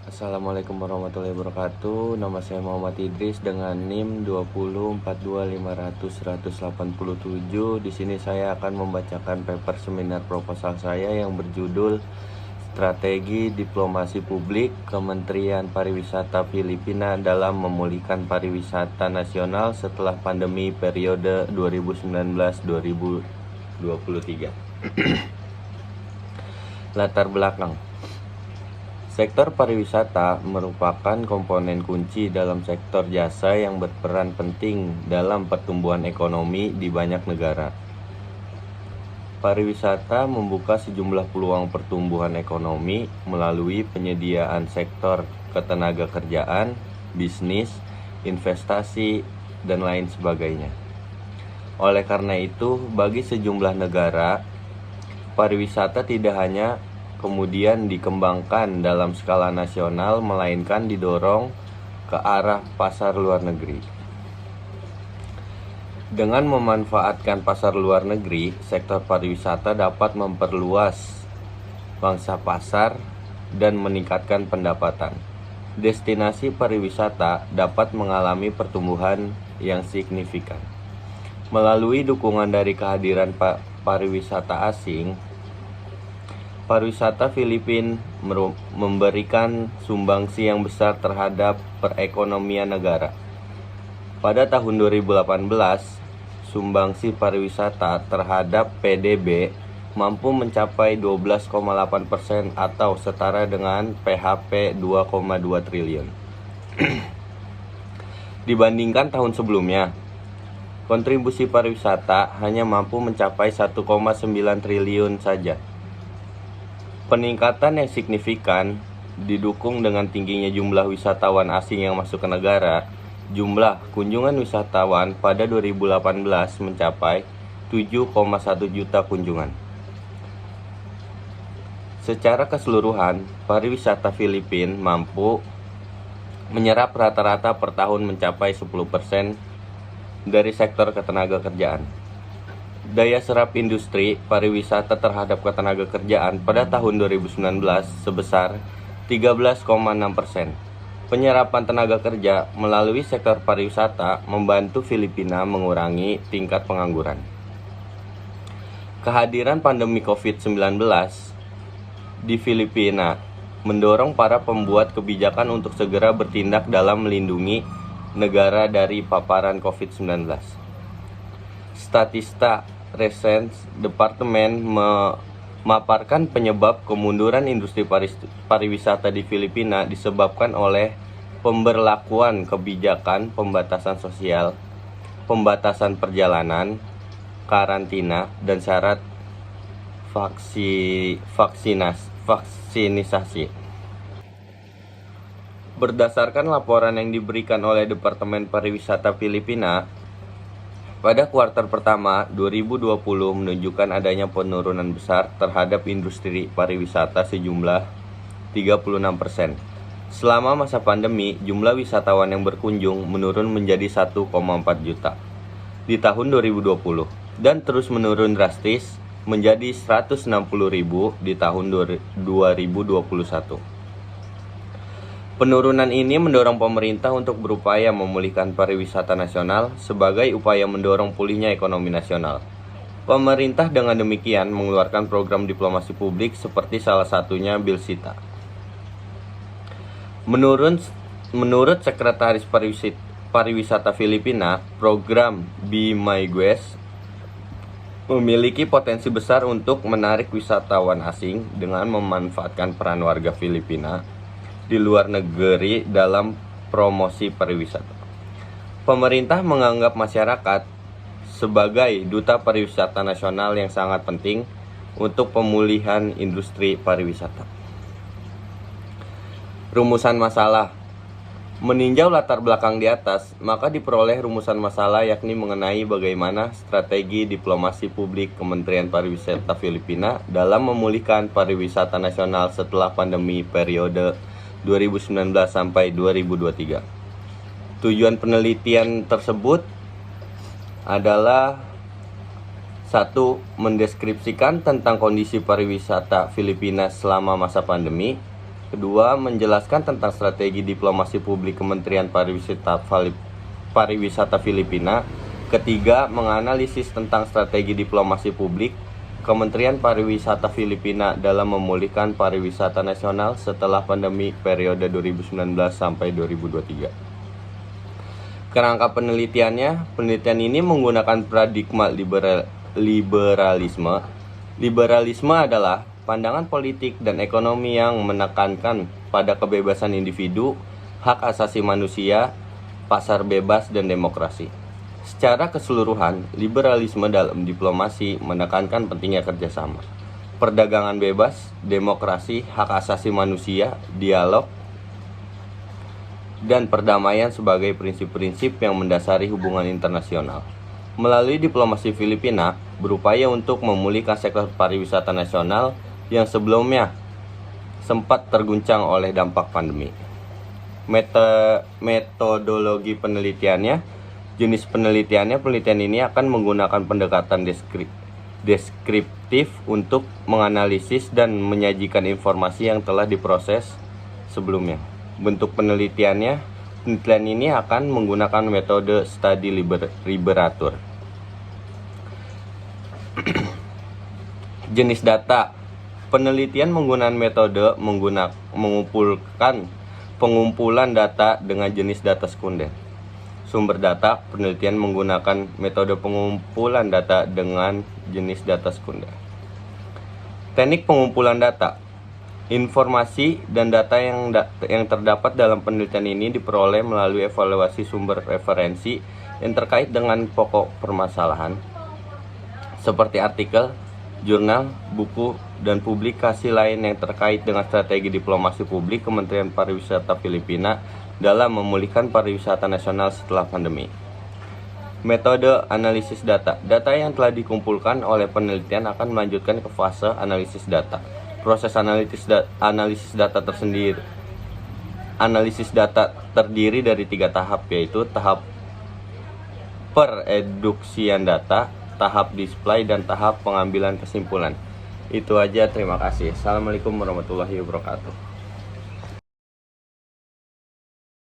Assalamualaikum warahmatullahi wabarakatuh. Nama saya Muhammad Idris dengan NIM 2042500 Di sini saya akan membacakan paper seminar proposal saya yang berjudul Strategi Diplomasi Publik Kementerian Pariwisata Filipina dalam Memulihkan Pariwisata Nasional setelah Pandemi periode 2019-2023. Latar belakang. Sektor pariwisata merupakan komponen kunci dalam sektor jasa yang berperan penting dalam pertumbuhan ekonomi di banyak negara. Pariwisata membuka sejumlah peluang pertumbuhan ekonomi melalui penyediaan sektor ketenagakerjaan, bisnis, investasi, dan lain sebagainya. Oleh karena itu, bagi sejumlah negara, pariwisata tidak hanya kemudian dikembangkan dalam skala nasional, melainkan didorong ke arah pasar luar negeri. Dengan memanfaatkan pasar luar negeri, sektor pariwisata dapat memperluas pangsa pasar dan meningkatkan pendapatan. Destinasi pariwisata dapat mengalami pertumbuhan yang signifikan. Melalui dukungan dari kehadiran pariwisata asing, pariwisata Filipina memberikan sumbangsi yang besar terhadap perekonomian negara. Pada tahun 2018, sumbangsi pariwisata terhadap PDB mampu mencapai 12,8% atau setara dengan PHP 2,2 triliun. Dibandingkan tahun sebelumnya, kontribusi pariwisata hanya mampu mencapai 1,9 triliun saja. Peningkatan yang signifikan didukung dengan tingginya jumlah wisatawan asing yang masuk ke negara. Jumlah kunjungan wisatawan pada 2018 mencapai 7,1 juta kunjungan. Secara keseluruhan, pariwisata Filipina mampu menyerap rata-rata per tahun mencapai 10% dari sektor ketenagakerjaan. Daya serap industri pariwisata terhadap ketenagakerjaan pada tahun 2019 sebesar 13,6%. Penyerapan tenaga kerja melalui sektor pariwisata membantu Filipina mengurangi tingkat pengangguran. Kehadiran pandemi COVID-19 di Filipina mendorong para pembuat kebijakan untuk segera bertindak dalam melindungi negara dari paparan COVID-19. Statista Research Department memaparkan penyebab kemunduran industri pariwisata di Filipina disebabkan oleh pemberlakuan kebijakan pembatasan sosial, pembatasan perjalanan, karantina, dan syarat vaksinisasi. Berdasarkan laporan yang diberikan oleh Departemen Pariwisata Filipina, pada kuartal pertama 2020 menunjukkan adanya penurunan besar terhadap industri pariwisata sejumlah 36%. Selama masa pandemi, jumlah wisatawan yang berkunjung menurun menjadi 1,4 juta di tahun 2020 dan terus menurun drastis menjadi 160.000 di tahun 2021. Penurunan ini mendorong pemerintah untuk berupaya memulihkan pariwisata nasional sebagai upaya mendorong pulihnya ekonomi nasional. Pemerintah dengan demikian mengeluarkan program diplomasi publik seperti salah satunya Bilsita. Menurut Sekretaris Pariwisata Filipina, program Be My Guest memiliki potensi besar untuk menarik wisatawan asing dengan memanfaatkan peran warga Filipina di luar negeri dalam promosi pariwisata. Pemerintah menganggap masyarakat sebagai duta pariwisata nasional yang sangat penting untuk pemulihan industri pariwisata. Rumusan masalah. Meninjau latar belakang di atas, maka diperoleh rumusan masalah yakni mengenai bagaimana strategi diplomasi publik Kementerian Pariwisata Filipina dalam memulihkan pariwisata nasional setelah pandemi periode 2019 sampai 2023. Tujuan penelitian tersebut adalah 1. Mendeskripsikan tentang kondisi pariwisata Filipina selama masa pandemi. Kedua, menjelaskan tentang strategi diplomasi publik Kementerian Pariwisata Filipina. Ketiga, menganalisis tentang strategi diplomasi publik Kementerian Pariwisata Filipina dalam memulihkan pariwisata nasional setelah pandemi periode 2019 sampai 2023. Kerangka penelitiannya, penelitian ini menggunakan paradigma liberalisme. Liberalisme adalah pandangan politik dan ekonomi yang menekankan pada kebebasan individu, hak asasi manusia, pasar bebas, dan demokrasi. Secara keseluruhan, liberalisme dalam diplomasi menekankan pentingnya kerjasama, perdagangan bebas, demokrasi, hak asasi manusia, dialog, dan perdamaian sebagai prinsip-prinsip yang mendasari hubungan internasional. Melalui diplomasi Filipina berupaya untuk memulihkan sektor pariwisata nasional yang sebelumnya sempat terguncang oleh dampak pandemi. Metodologi penelitiannya, jenis penelitiannya, penelitian ini akan menggunakan pendekatan deskriptif untuk menganalisis dan menyajikan informasi yang telah diproses sebelumnya. Bentuk penelitian ini akan menggunakan metode studi liberatur. Jenis data. Penelitian menggunakan metode mengumpulkan pengumpulan data dengan jenis data sekunder. Sumber data. Penelitian menggunakan metode pengumpulan data dengan jenis data sekunder. Teknik pengumpulan data. Informasi dan data yang terdapat dalam penelitian ini diperoleh melalui evaluasi sumber referensi yang terkait dengan pokok permasalahan, seperti artikel, jurnal, buku, dan publikasi lain yang terkait dengan strategi diplomasi publik Kementerian Pariwisata Filipina dalam memulihkan pariwisata nasional setelah pandemi. Metode analisis data. Data yang telah dikumpulkan oleh penelitian akan melanjutkan ke fase analisis data. Proses analisis data terdiri dari 3 tahap, yaitu tahap pereduksian data, tahap display, dan tahap pengambilan kesimpulan. Itu aja, terima kasih. Assalamualaikum warahmatullahi wabarakatuh.